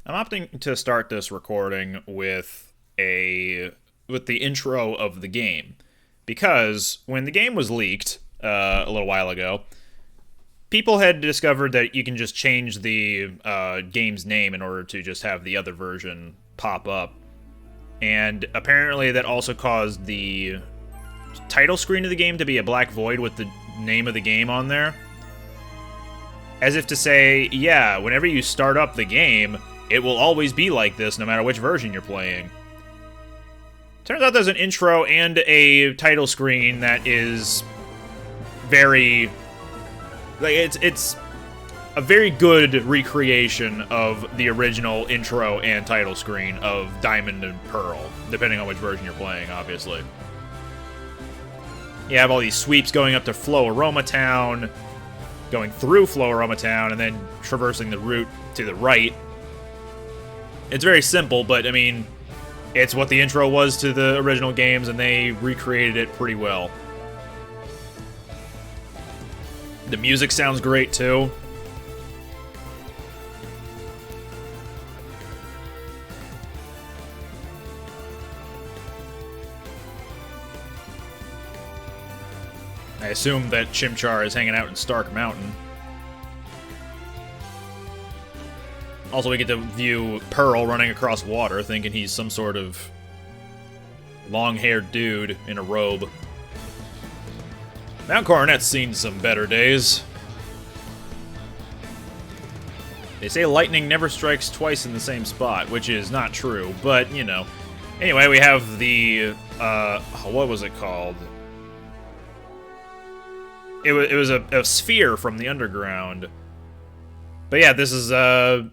I'm opting to start this recording with the intro of the game because when the game was leaked a little while ago, people had discovered that you can just change the game's name in order to just have the other version pop up, and apparently that also caused the title screen of the game to be a black void with the name of the game on there. As if to say, yeah, whenever you start up the game, it will always be like this no matter which version you're playing. Turns out there's an intro and a title screen that is very... like, it's a very good recreation of the original intro and title screen of Diamond and Pearl, depending on which version you're playing, obviously. You have all these sweeps going up to Floaroma Town, going through Floaroma Town, and then traversing the route to the right. It's very simple, but, I mean, it's what the intro was to the original games, and they recreated it pretty well. The music sounds great, too. I assume that Chimchar is hanging out in Stark Mountain. Also, we get to view Pearl running across water, thinking he's some sort of long-haired dude in a robe. Mount Coronet's seen some better days. They say lightning never strikes twice in the same spot, which is not true, but, you know. Anyway, we have the, what was it called? It was a sphere from the underground. But yeah, this is the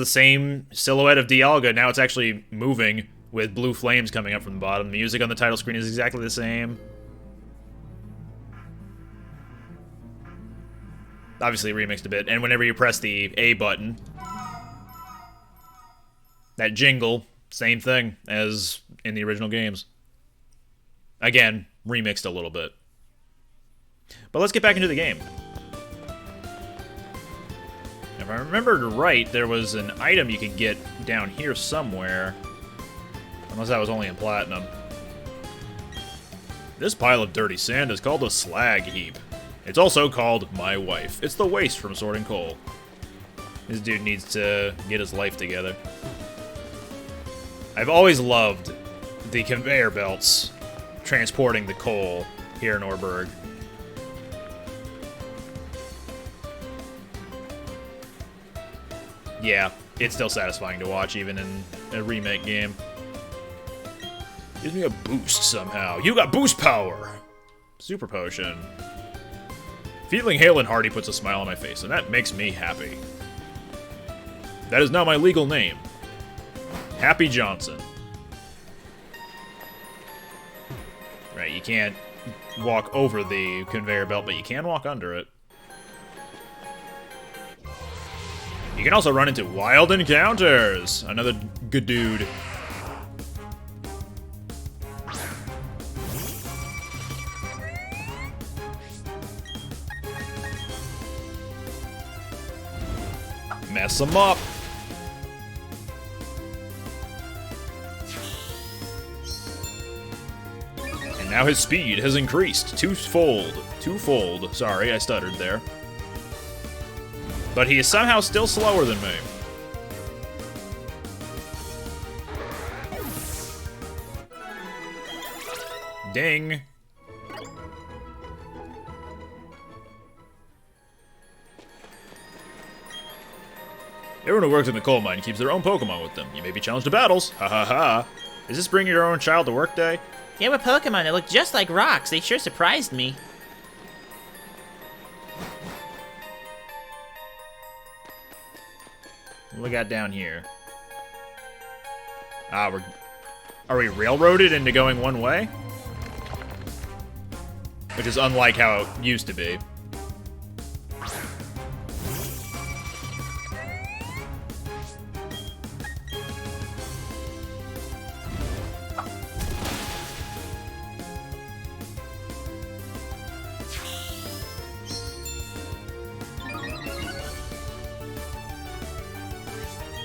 same silhouette of Dialga. Now it's actually moving with blue flames coming up from the bottom. The music on the title screen is exactly the same. Obviously remixed a bit. And whenever you press the A button, that jingle, same thing as in the original games. Again, remixed a little bit. But let's get back into the game. If I remembered right, there was an item you could get down here somewhere. Unless that was only in Platinum. This pile of dirty sand is called a slag heap. It's also called my wife. It's the waste from sorting coal. This dude needs to get his life together. I've always loved the conveyor belts transporting the coal here in Oreburgh. Yeah, it's still satisfying to watch, even in a remake game. Gives me a boost somehow. You got boost power! Super potion. Feeling hale and hearty puts a smile on my face, and that makes me happy. That is now my legal name. Happy Johnson. Right, you can't walk over the conveyor belt, but you can walk under it. You can also run into Wild Encounters! Another good dude. Mess him up! And now his speed has increased twofold. Sorry, I stuttered there. But he is somehow still slower than me. Ding. Everyone who works in the coal mine keeps their own Pokémon with them. You may be challenged to battles. Ha ha ha. Is this bring your own child to work day? There were Pokemon that looked just like rocks. They sure surprised me. What do we got down here? Ah, are we railroaded into going one way? Which is unlike how it used to be.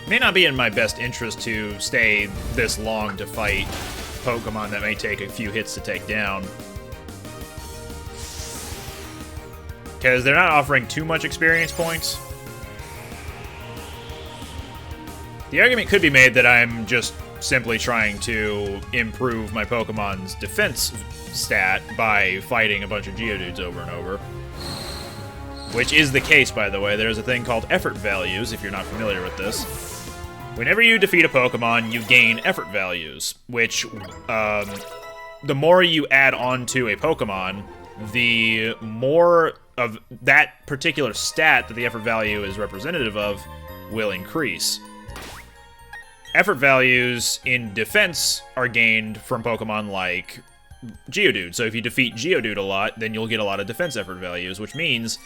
may not be in my best interest to stay this long to fight Pokemon that may take a few hits to take down. Because they're not offering too much experience points. The argument could be made that I'm just simply trying to improve my Pokemon's defense stat by fighting a bunch of Geodudes over and over. Which is the case, by the way. There's a thing called effort values, if you're not familiar with this. Whenever you defeat a Pokemon, you gain effort values, which, the more you add on to a Pokemon, the more of that particular stat that the effort value is representative of will increase. Effort values in defense are gained from Pokemon like Geodude. So if you defeat Geodude a lot, then you'll get a lot of defense effort values, which means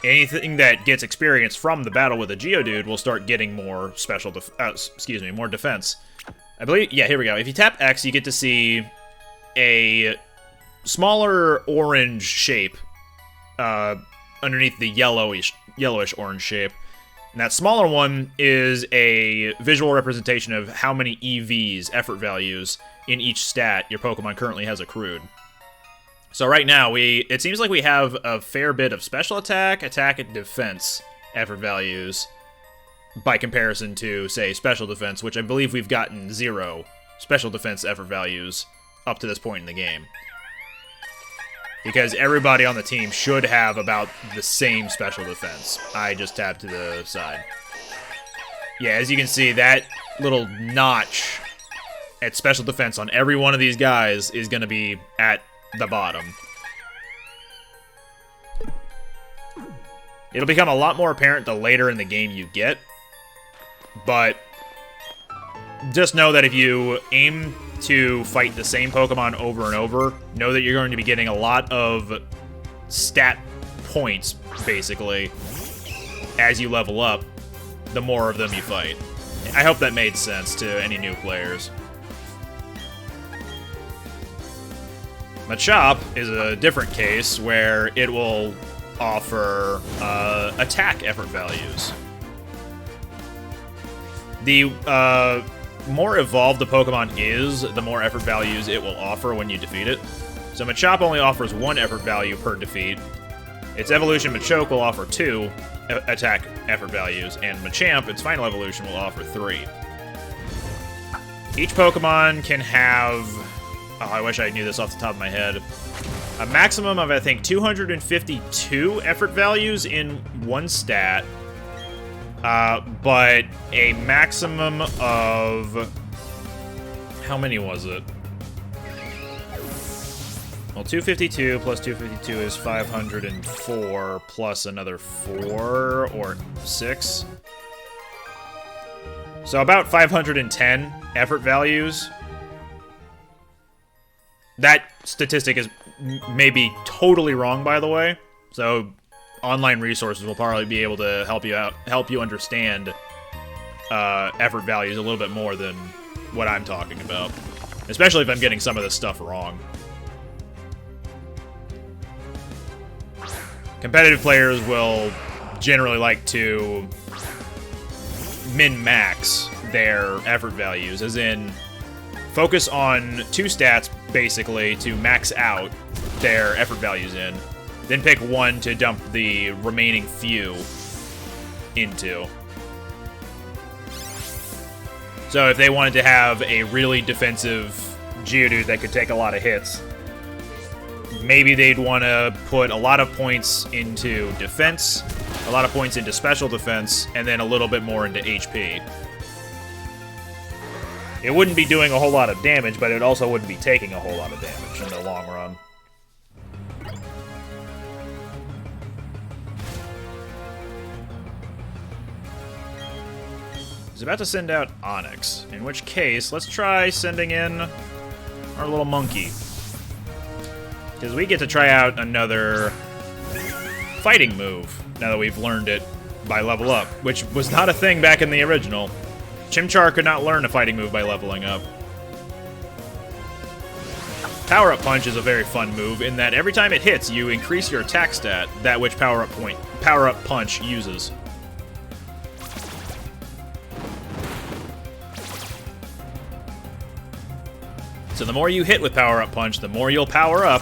anything that gets experience from the battle with a Geodude will start getting more more defense. I believe, yeah, here we go. If you tap X, you get to see a smaller orange shape underneath the yellowish orange shape. And that smaller one is a visual representation of how many EVs, effort values, in each stat your Pokemon currently has accrued. So right now, it seems like we have a fair bit of special attack, and defense effort values by comparison to, say, special defense, which I believe we've gotten 0 special defense effort values up to this point in the game. Because everybody on the team should have about the same special defense. I just tapped to the side. Yeah, as you can see, that little notch at special defense on every one of these guys is going to be at the bottom. It'll become a lot more apparent the later in the game you get. But just know that if you aim to fight the same Pokemon over and over, know that you're going to be getting a lot of stat points, basically, as you level up, the more of them you fight. I hope that made sense to any new players. Machop is a different case where it will offer attack effort values. The more evolved the Pokemon is, the more effort values it will offer when you defeat it. So Machop only offers 1 effort value per defeat. Its evolution Machoke will offer 2 attack effort values, and Machamp, its final evolution, will offer 3. Each Pokemon can have... Oh, I wish I knew this off the top of my head. A maximum of, I think, 252 effort values in one stat. But a maximum of... How many was it? Well, 252 plus 252 is 504 plus another 4 or 6. So about 510 effort values. That statistic is maybe totally wrong, by the way. So online resources will probably be able to help you understand effort values a little bit more than what I'm talking about. Especially if I'm getting some of this stuff wrong. Competitive players will generally like to min-max their effort values, as in focus on 2 stats, basically, to max out their effort values in, then pick 1 to dump the remaining few into. So if they wanted to have a really defensive Geodude that could take a lot of hits, maybe they'd want to put a lot of points into defense, a lot of points into special defense, and then a little bit more into HP. It wouldn't be doing a whole lot of damage, but it also wouldn't be taking a whole lot of damage in the long run. He's about to send out Onyx, in which case, let's try sending in our little monkey. Because we get to try out another fighting move, now that we've learned it by level up, which was not a thing back in the original. Chimchar could not learn a fighting move by leveling up. Power-Up Punch is a very fun move in that every time it hits, you increase your attack stat, that which Power-Up Punch uses. So the more you hit with Power-Up Punch, the more you'll power up,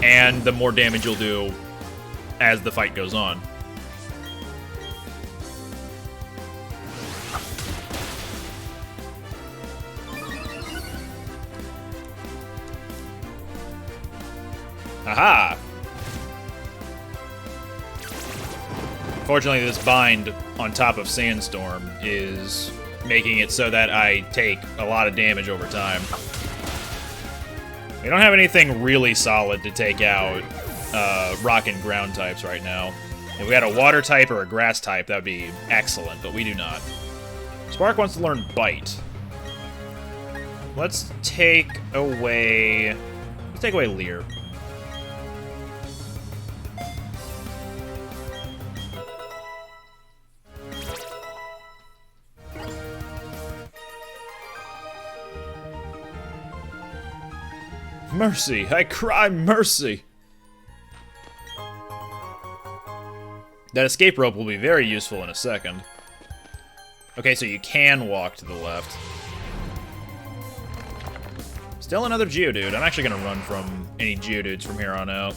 and the more damage you'll do as the fight goes on. Aha! Fortunately, this bind on top of Sandstorm is making it so that I take a lot of damage over time. We don't have anything really solid to take out rock and ground types right now. If we had a water type or a grass type, that would be excellent, but we do not. Spark wants to learn Bite. Let's take away Leer. Mercy! I cry mercy! That escape rope will be very useful in a second. Okay, so you can walk to the left. Still another Geodude. I'm actually gonna run from any Geodudes from here on out.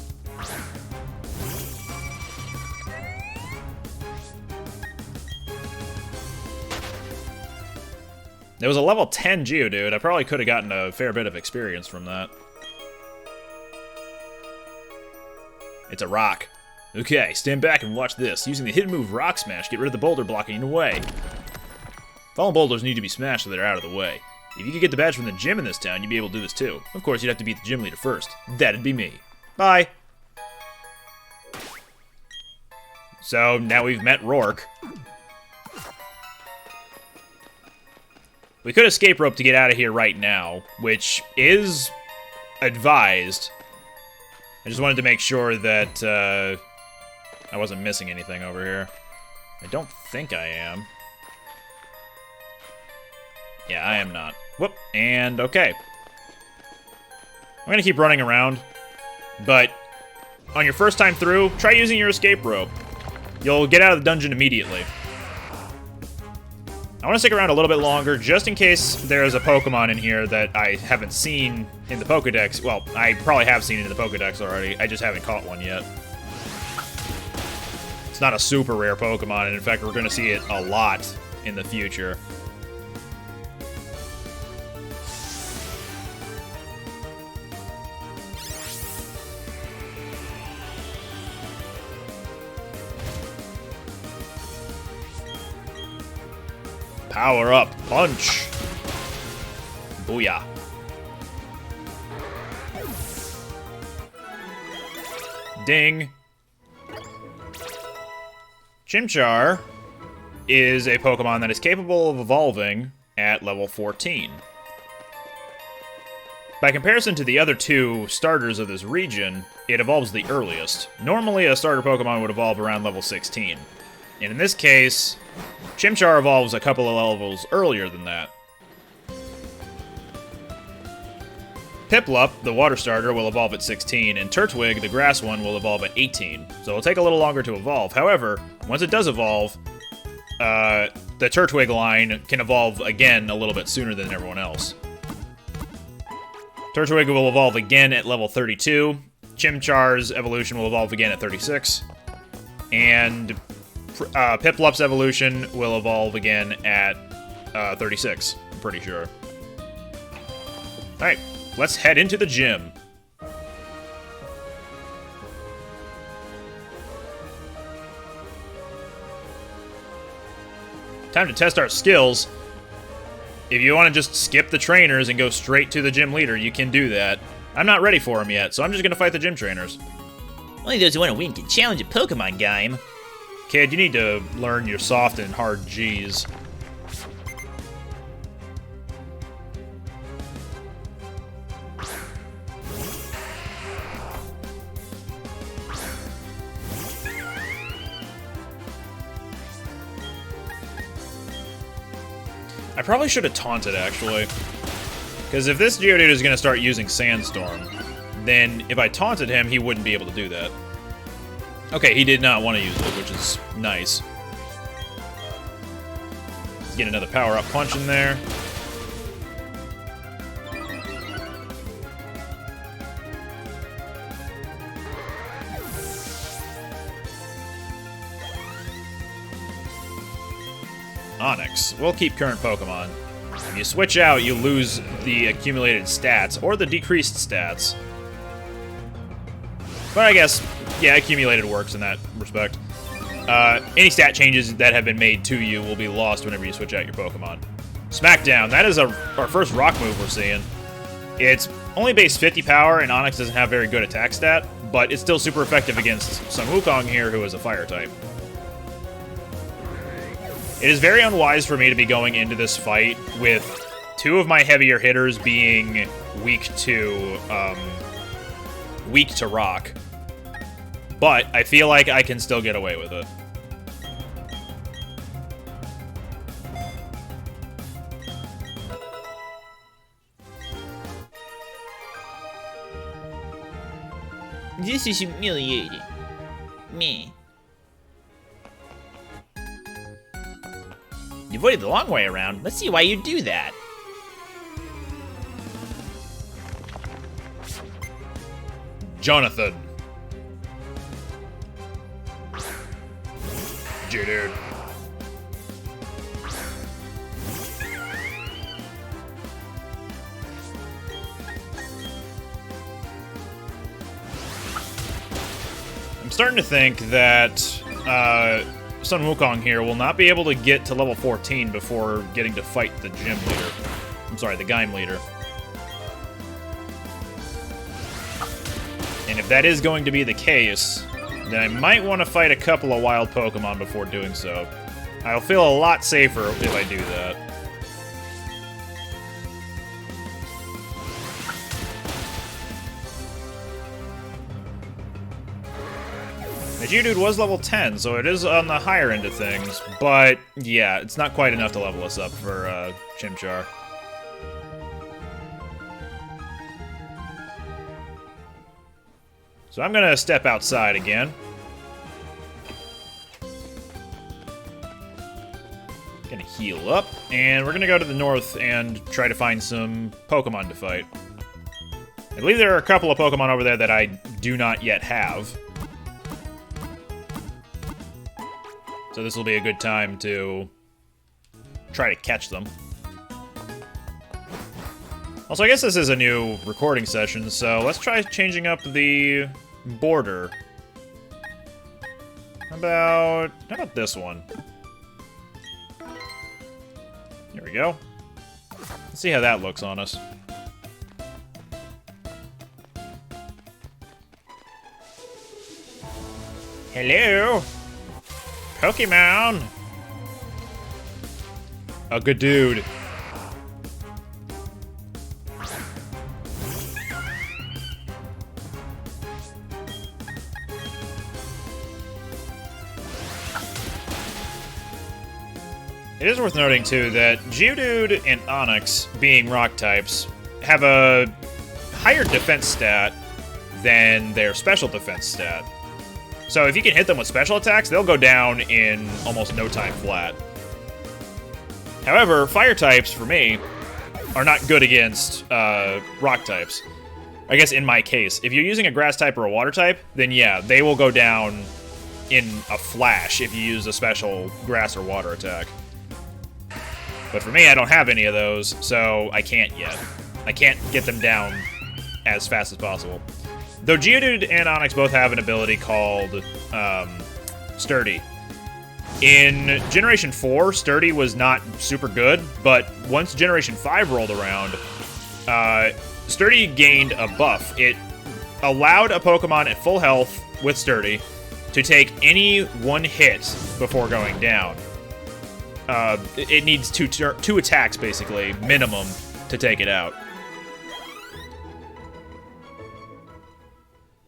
There was a level 10 Geodude. I probably could have gotten a fair bit of experience from that. It's a rock. Okay, stand back and watch this. Using the hidden move Rock Smash, get rid of the boulder blocking the way. Fallen boulders need to be smashed so they're out of the way. If you could get the badge from the gym in this town, you'd be able to do this too. Of course, you'd have to beat the gym leader first. That'd be me. Bye. So, now we've met Rourke. We could escape rope to get out of here right now, which is advised. I just wanted to make sure that I wasn't missing anything over here. I don't think I am. Yeah, I am not. Whoop, and okay. I'm gonna keep running around, but on your first time through, try using your escape rope. You'll get out of the dungeon immediately. I want to stick around a little bit longer, just in case there's a Pokemon in here that I haven't seen in the Pokedex. Well, I probably have seen it in the Pokedex already. I just haven't caught one yet. It's not a super rare Pokemon, and in fact, we're going to see it a lot in the future. Power up, punch! Booyah. Ding. Chimchar is a Pokemon that is capable of evolving at level 14. By comparison to the other two starters of this region, it evolves the earliest. Normally, a starter Pokemon would evolve around level 16. And in this case, Chimchar evolves a couple of levels earlier than that. Piplup, the water starter, will evolve at 16, and Turtwig, the grass one, will evolve at 18. So it'll take a little longer to evolve. However, once it does evolve, the Turtwig line can evolve again a little bit sooner than everyone else. Turtwig will evolve again at level 32. Chimchar's evolution will evolve again at 36. And Piplup's evolution will evolve again at 36, I'm pretty sure. Alright, let's head into the gym. Time to test our skills. If you want to just skip the trainers and go straight to the gym leader, you can do that. I'm not ready for him yet, so I'm just going to fight the gym trainers. Only those who want to win can challenge a Pokemon game. Kid, you need to learn your soft and hard G's. I probably should have taunted, actually. Because if this Geodude is going to start using Sandstorm, then if I taunted him, he wouldn't be able to do that. Okay, he did not want to use it, which is nice. Let's get another power-up punch in there. Onyx. We'll keep current Pokemon. If you switch out, you lose the accumulated stats, or the decreased stats. But I guess, yeah, accumulated works in that respect. Any stat changes that have been made to you will be lost whenever you switch out your Pokemon. Smackdown, that is our first rock move we're seeing. It's only base 50 power, and Onyx doesn't have very good attack stat, but it's still super effective against Sun Wukong here, who is a fire type. It is very unwise for me to be going into this fight with two of my heavier hitters being weak to rock. But I feel like I can still get away with it. This is humiliating. Me. You avoided the long way around. Let's see why you do that. Jonathan. Dude. I'm starting to think that Sun Wukong here will not be able to get to level 14 before getting to fight the gym leader. I'm sorry, the Gaim leader. And if that is going to be the case, then I might want to fight a couple of wild Pokemon before doing so. I'll feel a lot safer if I do that. The Geodude was level 10, so it is on the higher end of things, but yeah, it's not quite enough to level us up for Chimchar. So I'm gonna step outside again. Gonna heal up, and we're gonna go to the north and try to find some Pokemon to fight. I believe there are a couple of Pokemon over there that I do not yet have. So this will be a good time to try to catch them. Also, I guess this is a new recording session, so let's try changing up the border. How about this one? There we go. Let's see how that looks on us. Hello? Pokemon! A good dude. It is worth noting, too, that Geodude and Onyx, being rock types, have a higher defense stat than their special defense stat. So if you can hit them with special attacks, they'll go down in almost no time flat. However, fire types, for me, are not good against rock types. I guess in my case, if you're using a grass type or a water type, then yeah, they will go down in a flash if you use a special grass or water attack. But for me, I don't have any of those, so I can't yet. I can't get them down as fast as possible. Though Geodude and Onyx both have an ability called Sturdy. In Generation 4, Sturdy was not super good, but once Generation 5 rolled around, Sturdy gained a buff. It allowed a Pokemon at full health with Sturdy to take any one hit before going down. It needs two attacks, basically, minimum, to take it out.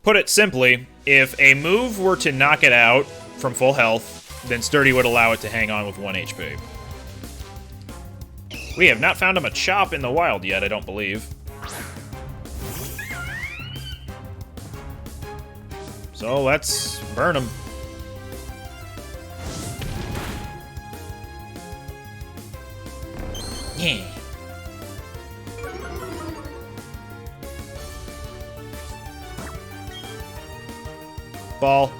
Put it simply, if a move were to knock it out from full health, then Sturdy would allow it to hang on with 1 HP. We have not found him a Chop in the wild yet, I don't believe. So let's burn him. Yeah. Ball.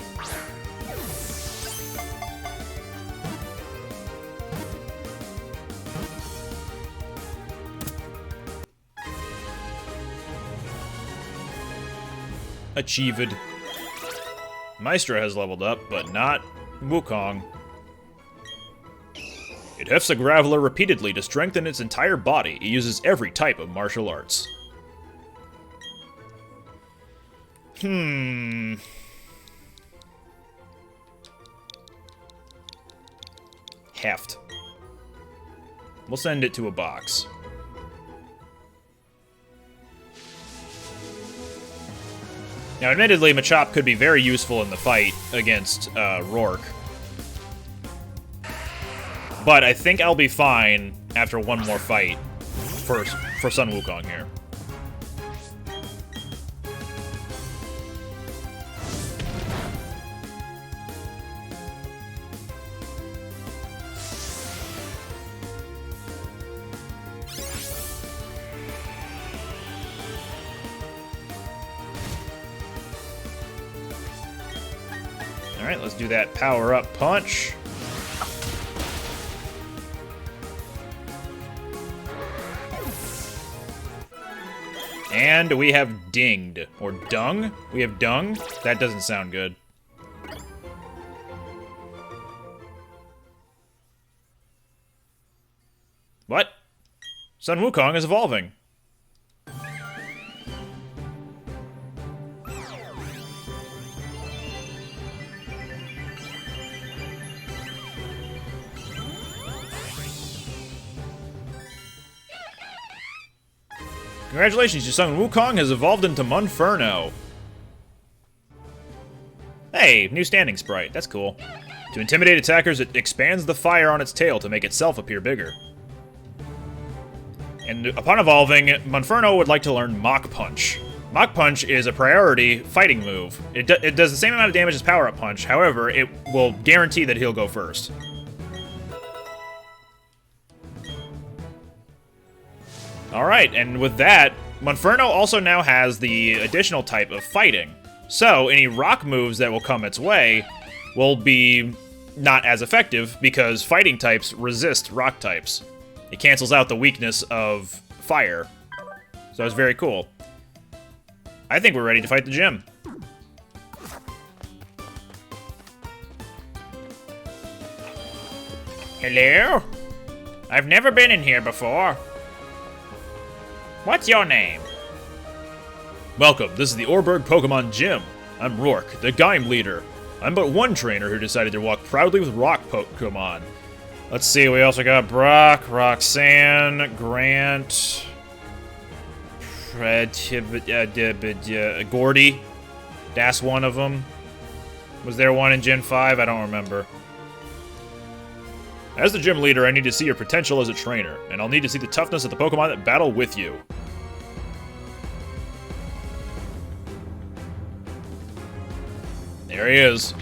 Achieved. Maestro has leveled up, but not Wukong. It hefts a Graveler repeatedly to strengthen its entire body. It uses every type of martial arts. Heft. We'll send it to a box. Now, admittedly, Machop could be very useful in the fight against Rourke. But I think I'll be fine after one more fight for Sun Wukong here. Alright, let's do that power-up punch. And we have dinged. Or dung? We have dung? That doesn't sound good. What? Sun Wukong is evolving. Congratulations, your Sun Wukong has evolved into Monferno. Hey, new standing sprite. That's cool. To intimidate attackers, it expands the fire on its tail to make itself appear bigger. And upon evolving, Monferno would like to learn Mach Punch. Mach Punch is a priority fighting move. It does the same amount of damage as Power Up Punch, however, it will guarantee that he'll go first. Alright, and with that, Monferno also now has the additional type of fighting. So, any rock moves that will come its way will be not as effective because fighting types resist rock types. It cancels out the weakness of fire. So it's very cool. I think we're ready to fight the gym. Hello? I've never been in here before. What's your name? Welcome, this is the Oreburgh Pokémon Gym. I'm Rourke, the Gaim leader. I'm but one trainer who decided to walk proudly with rock Pokémon. Let's see, we also got Brock, Roxanne, Grant, Gordy. That's one of them. Was there one in Gen 5? I don't remember. As the gym leader, I need to see your potential as a trainer, and I'll need to see the toughness of the Pokemon that battle with you. There he is.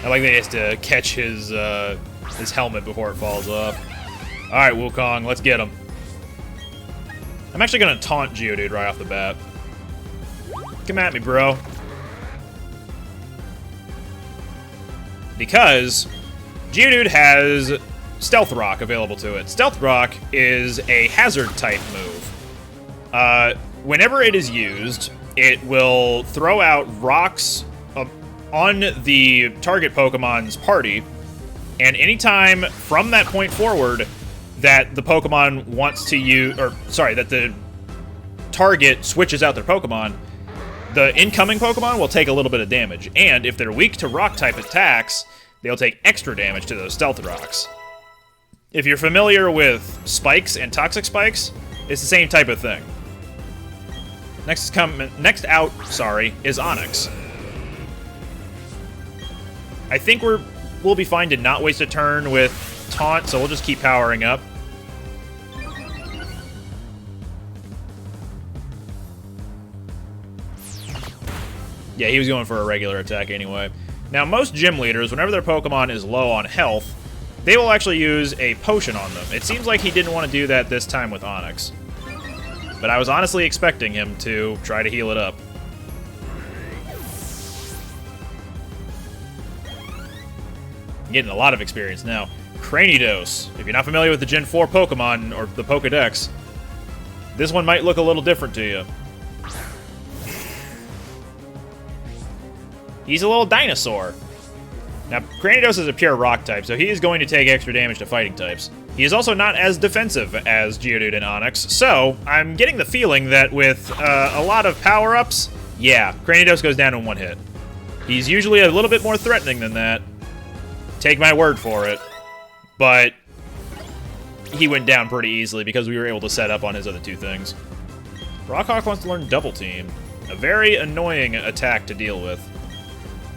I like that he has to catch his helmet before it falls off. Alright, Wukong, let's get him. I'm actually gonna taunt Geodude right off the bat. Come at me, bro. Because Geodude has Stealth Rock available to it. Stealth Rock is a hazard type move. Whenever it is used, it will throw out rocks on the target Pokemon's party, and anytime from that point forward that the Pokemon wants to use, that the target switches out their Pokemon, the incoming Pokemon will take a little bit of damage, and if they're weak to rock-type attacks, they'll take extra damage to those Stealth Rocks. If you're familiar with Spikes and Toxic Spikes, it's the same type of thing. Next out, is Onix. I think we'll be fine to not waste a turn with Taunt, so we'll just keep powering up. Yeah, he was going for a regular attack anyway. Now, most gym leaders, whenever their Pokemon is low on health, they will actually use a potion on them. It seems like he didn't want to do that this time with Onix. But I was honestly expecting him to try to heal it up. Getting a lot of experience now. Cranidos. If you're not familiar with the Gen 4 Pokemon, or the Pokedex, this one might look a little different to you. He's a little dinosaur. Now, Cranidos is a pure rock type, so he is going to take extra damage to fighting types. He is also not as defensive as Geodude and Onix, so I'm getting the feeling that with a lot of power-ups, yeah, Cranidos goes down in one hit. He's usually a little bit more threatening than that. Take my word for it. But he went down pretty easily because we were able to set up on his other two things. Rockhawk wants to learn Double Team. A very annoying attack to deal with.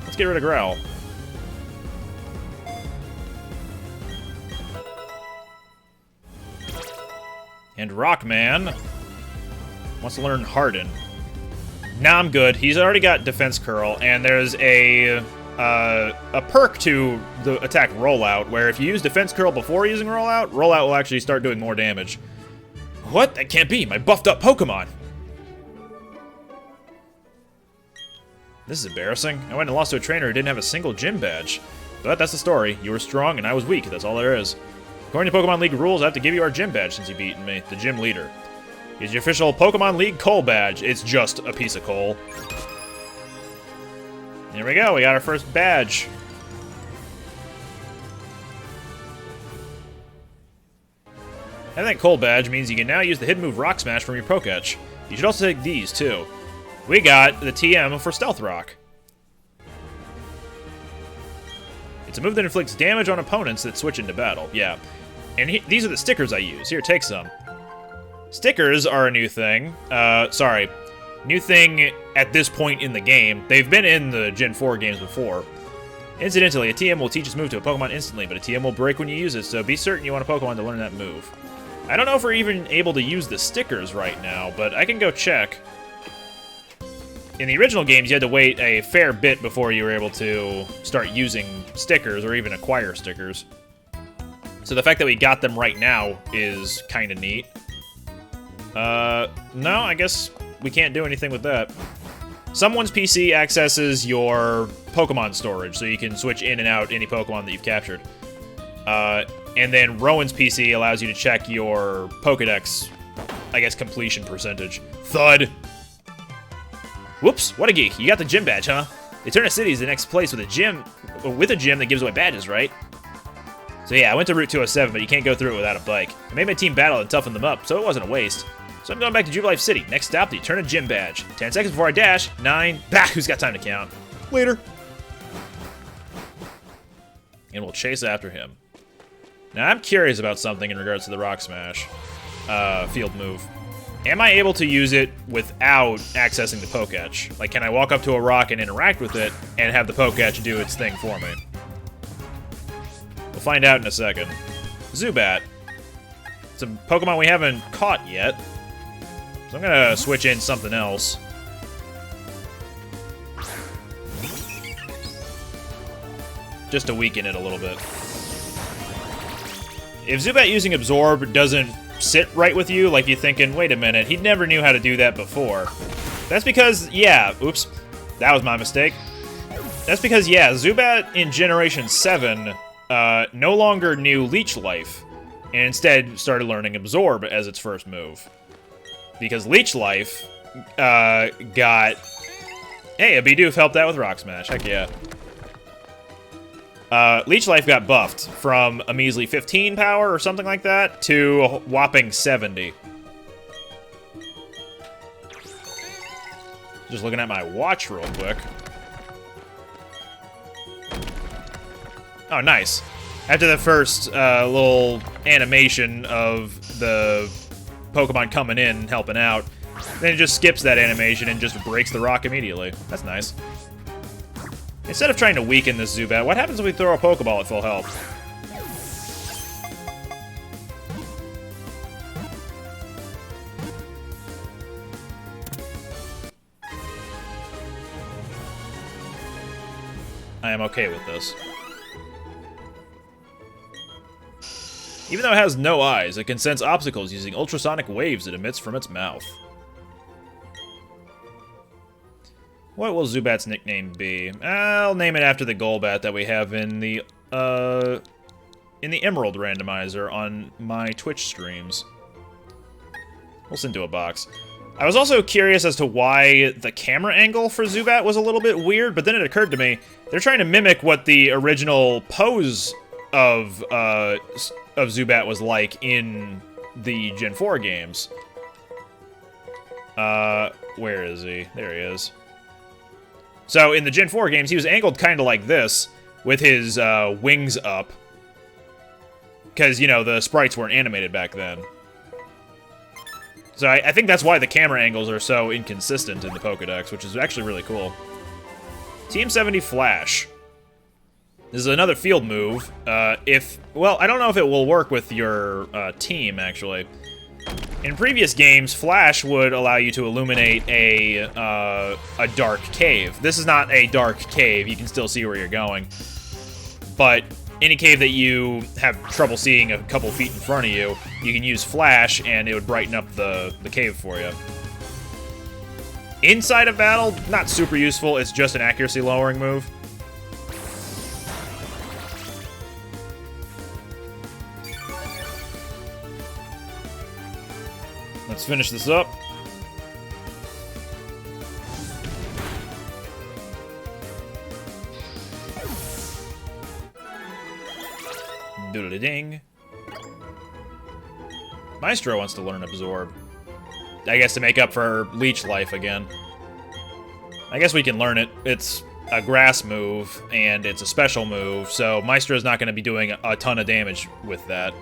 Let's get rid of Growl. And Rockman wants to learn Harden. Nah, I'm good. He's already got Defense Curl, and there's a perk to the attack Rollout, where if you use Defense Curl before using Rollout, Rollout will actually start doing more damage. What? That can't be. My buffed up Pokemon. This is embarrassing. I went and lost to a trainer who didn't have a single gym badge. But that's the story. You were strong and I was weak. That's all there is. According to Pokemon League rules, I have to give you our gym badge since you've beaten me. The gym leader. Here's your official Pokemon League coal badge. It's just a piece of coal. There we go. We got our first badge. I think coal badge means you can now use the hidden move Rock Smash from your Poketch. You should also take these, too. We got the TM for Stealth Rock. It's a move that inflicts damage on opponents that switch into battle. Yeah. And these are the stickers I use. Here, take some. Stickers are a new thing. Sorry. New thing at this point in the game. They've been in the Gen 4 games before. Incidentally, a TM will teach its move to a Pokemon instantly, but a TM will break when you use it, so be certain you want a Pokemon to learn that move. I don't know if we're even able to use the stickers right now, but I can go check. In the original games, you had to wait a fair bit before you were able to start using stickers or even acquire stickers. So the fact that we got them right now is kind of neat. No, I guess we can't do anything with that. Someone's PC accesses your Pokemon storage, so you can switch in and out any Pokemon that you've captured. And then Rowan's PC allows you to check your Pokedex, I guess, completion percentage. Thud! Whoops, what a geek. You got the gym badge, huh? Eterna City is the next place with a gym that gives away badges, right? So yeah, I went to Route 207, but you can't go through it without a bike. I made my team battle and toughen them up, so it wasn't a waste. So I'm going back to Jubilife City. Next stop, the Eterna Gym Badge. 10 seconds before I dash. 9. Bah, who's got time to count? Later. And we'll chase after him. Now, I'm curious about something in regards to the Rock Smash field move. Am I able to use it without accessing the Poketch? Like, can I walk up to a rock and interact with it and have the Poketch do its thing for me? We'll find out in a second. Zubat. It's a Pokemon we haven't caught yet. So I'm gonna switch in something else. Just to weaken it a little bit. If Zubat using Absorb doesn't sit right with you, like you're thinking, wait a minute, he never knew how to do that before. That's because, yeah, oops, that was my mistake. That's because, yeah, Zubat in Generation 7 no longer knew Leech Life, and instead started learning Absorb as its first move. Because Leech Life got... Hey, a Bidoof helped out with Rock Smash, heck yeah. Leech Life got buffed from a measly 15 power or something like that to a whopping 70. Just looking at my watch real quick. Oh, nice. After the first little animation of the Pokemon coming in and helping out, then it just skips that animation and just breaks the rock immediately. That's nice. Instead of trying to weaken this Zubat, what happens if we throw a Pokeball at full health? I am okay with this. Even though it has no eyes, it can sense obstacles using ultrasonic waves it emits from its mouth. What will Zubat's nickname be? I'll name it after the Golbat that we have in the in the Emerald randomizer on my Twitch streams. We'll send to a box. I was also curious as to why the camera angle for Zubat was a little bit weird, but then it occurred to me, they're trying to mimic what the original pose of Zubat was like in the Gen 4 games. Where is he? There he is. So, in the Gen 4 games, he was angled kind of like this, with his wings up. Because, you know, the sprites weren't animated back then. So I think that's why the camera angles are so inconsistent in the Pokédex, which is actually really cool. Team 70 Flash. This is another field move. Well, I don't know if it will work with your team, actually. In previous games, Flash would allow you to illuminate a dark cave. This is not a dark cave. You can still see where you're going. But any cave that you have trouble seeing a couple feet in front of you, you can use Flash, and it would brighten up the cave for you. Inside of battle, not super useful. It's just an accuracy lowering move. Let's finish this up. Doodle-ding. Maestro wants to learn Absorb. I guess to make up for Leech Life again. I guess we can learn it. It's a grass move, and it's a special move, so Maestro's not going to be doing a ton of damage with that.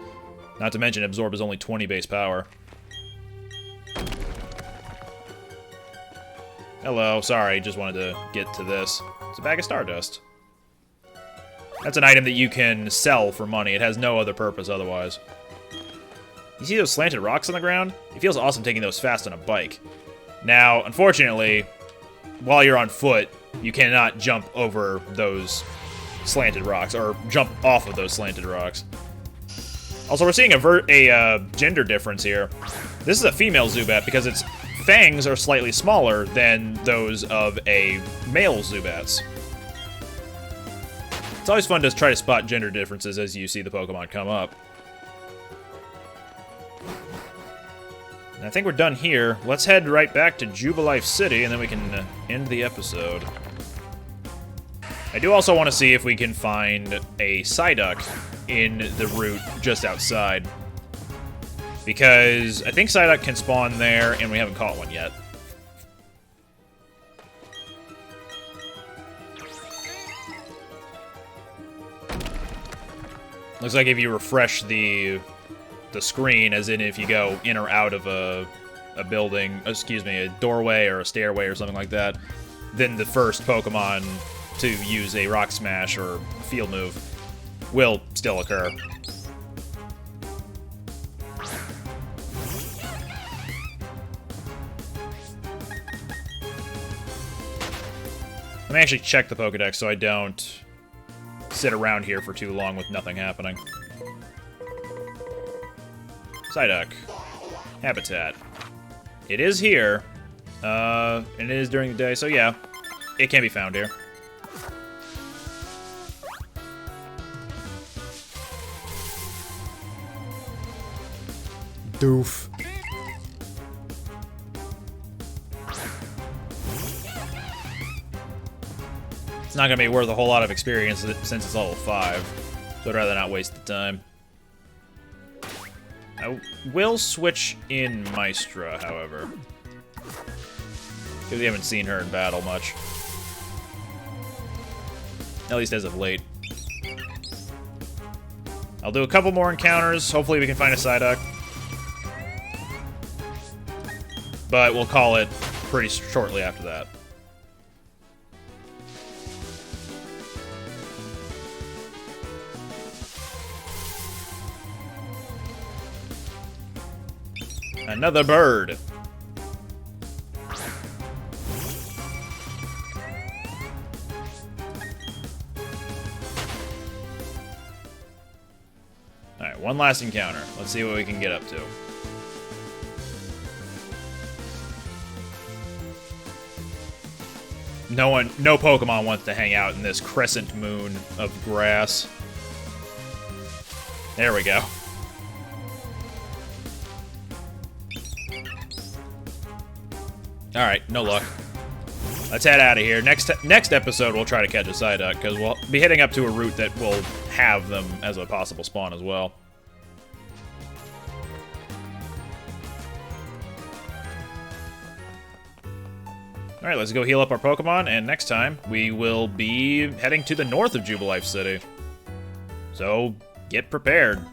Not to mention, Absorb is only 20 base power. Hello, sorry, just wanted to get to this. It's a bag of Stardust. That's an item that you can sell for money. It has no other purpose otherwise. You see those slanted rocks on the ground? It feels awesome taking those fast on a bike. Now, unfortunately, while you're on foot, you cannot jump over those slanted rocks, or jump off of those slanted rocks. Also, we're seeing a gender difference here. This is a female Zubat because its fangs are slightly smaller than those of a male Zubat's. It's always fun to try to spot gender differences as you see the Pokemon come up. And I think we're done here. Let's head right back to Jubilife City, and then we can end the episode. I do also want to see if we can find a Psyduck in the route just outside. Because I think Psyduck can spawn there, and we haven't caught one yet. Looks like if you refresh the screen, as in if you go in or out of a building, excuse me, a doorway or a stairway or something like that, then the first Pokemon to use a Rock Smash or Field Move will still occur. Let me actually check the Pokédex so I don't sit around here for too long with nothing happening. Psyduck. Habitat. It is here. And it is during the day, so yeah. It can be found here. Doof. It's not going to be worth a whole lot of experience since it's level 5, so I'd rather not waste the time. I will switch in Maestra, however, because we haven't seen her in battle much. At least as of late. I'll do a couple more encounters. Hopefully we can find a Psyduck. But we'll call it pretty shortly after that. Another bird. Alright, one last encounter. Let's see what we can get up to. No Pokemon wants to hang out in this crescent moon of grass. There we go. Alright, no luck. Let's head out of here. Next episode, we'll try to catch a Psyduck, because we'll be heading up to a route that will have them as a possible spawn as well. Alright, let's go heal up our Pokemon, and next time, we will be heading to the north of Jubilife City. So, get prepared.